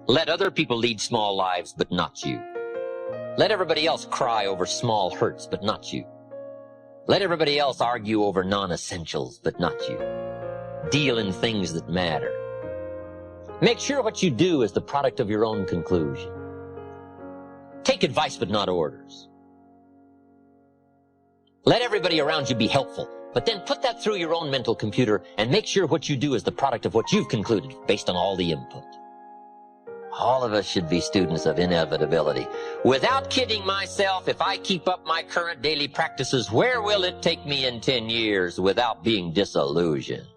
Let other people lead small lives, but not you. Let everybody else cry over small hurts, but not you. Let everybody else argue over non-essentials, but not you. Deal in things that matter. Make sure what you do is the product of your own conclusion. Take advice, but not orders. Let everybody around you be helpful, but then put that through your own mental computer and make sure what you do is the product of what you've concluded based on all the input. All of us should be students of inevitability. Without kidding myself, if I keep up my current daily practices, where will it take me in 10 years without being disillusioned?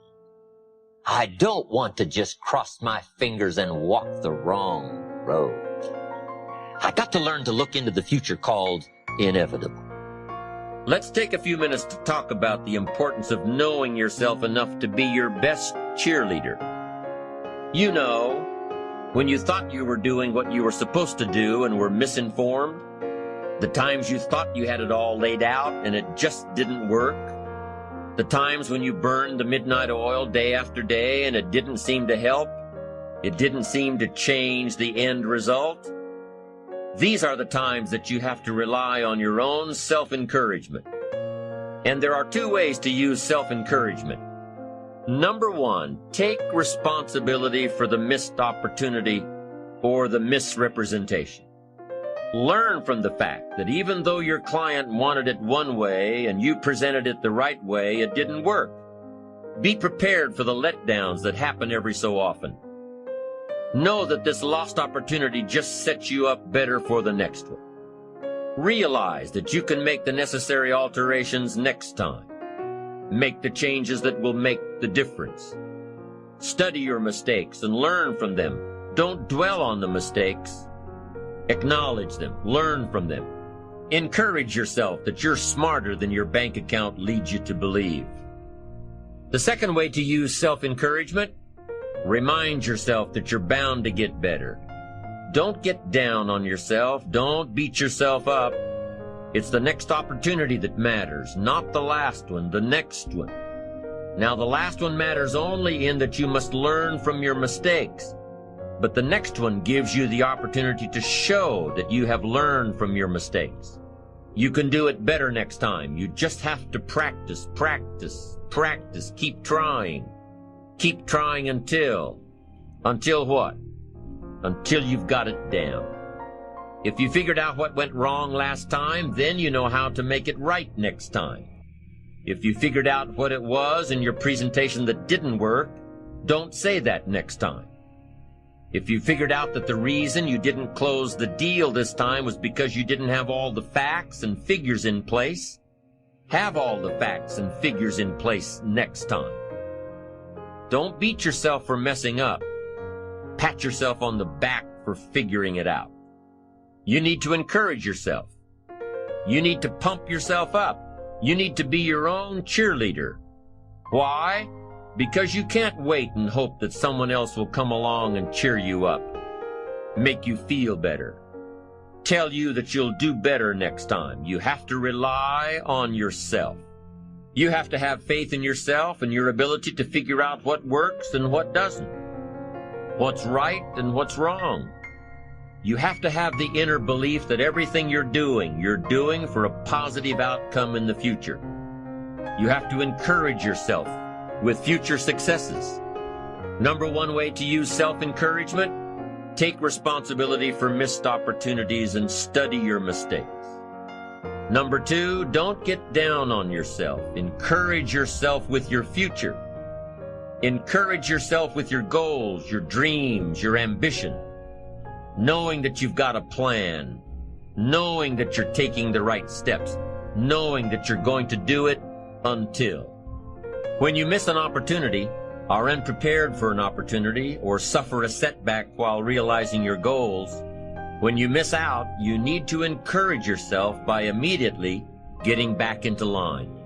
I don't want to just cross my fingers and walk the wrong road. I got to learn to look into the future called inevitable. Let's take a few minutes to talk about the importance of knowing yourself enough to be your best cheerleader. You know, when you thought you were doing what you were supposed to do and were misinformed, the times you thought you had it all laid out and it just didn't work, the times when you burned the midnight oil day after day and it didn't seem to help, it didn't seem to change the end result. These are the times that you have to rely on your own self-encouragement. And there are two ways to use self-encouragement. Number one, take responsibility for the missed opportunity or the misrepresentation. Learn from the fact that even though your client wanted it one way and you presented it the right way, it didn't work. Be prepared for the letdowns that happen every so often. Know that this lost opportunity just sets you up better for the next one. Realize that you can make the necessary alterations next time. Make the changes that will make the difference. Study your mistakes and learn from them. Don't dwell on the mistakes. Acknowledge them. Learn from them. Encourage yourself that you're smarter than your bank account leads you to believe. The second way to use self-encouragement, remind yourself that you're bound to get better. Don't get down on yourself. Don't beat yourself up. It's the next opportunity that matters, not the last one, the next one. Now, the last one matters only in that you must learn from your mistakes. But the next one gives you the opportunity to show that you have learned from your mistakes. You can do it better next time. You just have to practice, practice, practice. Keep trying. Keep trying until what? Until you've got it down. If you figured out what went wrong last time, then you know how to make it right next time. If you figured out what it was in your presentation that didn't work, don't say that next time. If you figured out that the reason you didn't close the deal this time was because you didn't have all the facts and figures in place, have all the facts and figures in place next time. Don't beat yourself for messing up. Pat yourself on the back for figuring it out. You need to encourage yourself. You need to pump yourself up. You need to be your own cheerleader. Why? Because you can't wait and hope that someone else will come along and cheer you up, make you feel better, tell you that you'll do better next time. You have to rely on yourself. You have to have faith in yourself and your ability to figure out what works and what doesn't, what's right and what's wrong. You have to have the inner belief that everything you're doing for a positive outcome in the future. You have to encourage yourself with future successes. Number one way to use self-encouragement, take responsibility for missed opportunities and study your mistakes. Number two, don't get down on yourself. Encourage yourself with your future. Encourage yourself with your goals, your dreams, your ambition. Knowing that you've got a plan, knowing that you're taking the right steps, knowing that you're going to do it until. When you miss an opportunity, are unprepared for an opportunity, or suffer a setback while realizing your goals, when you miss out, you need to encourage yourself by immediately getting back into line.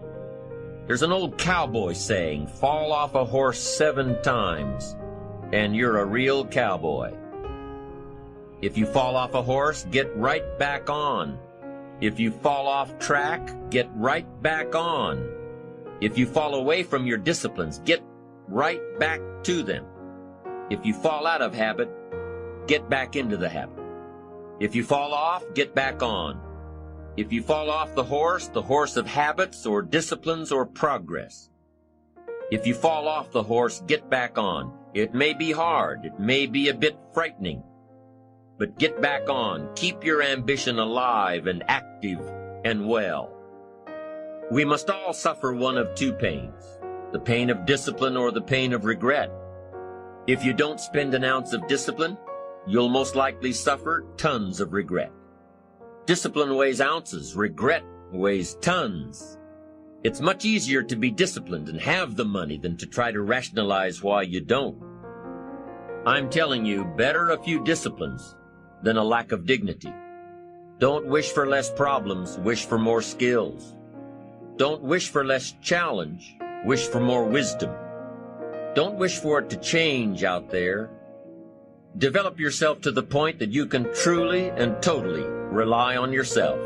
There's an old cowboy saying, fall off a horse 7 times, and you're a real cowboy. If you fall off a horse, get right back on. If you fall off track, get right back on. If you fall away from your disciplines, get right back to them. If you fall out of habit, get back into the habit. If you fall off, get back on. If you fall off the horse of habits or disciplines or progress. If you fall off the horse, get back on. It may be hard, it may be a bit frightening, but get back on. Keep your ambition alive and active and well. We must all suffer one of two pains, the pain of discipline or the pain of regret. If you don't spend an ounce of discipline, you'll most likely suffer tons of regret. Discipline weighs ounces, regret weighs tons. It's much easier to be disciplined and have the money than to try to rationalize why you don't. I'm telling you, better a few disciplines than a lack of dignity. Don't wish for less problems, wish for more skills. Don't wish for less challenge, wish for more wisdom. Don't wish for it to change out there. Develop yourself to the point that you can truly and totally rely on yourself.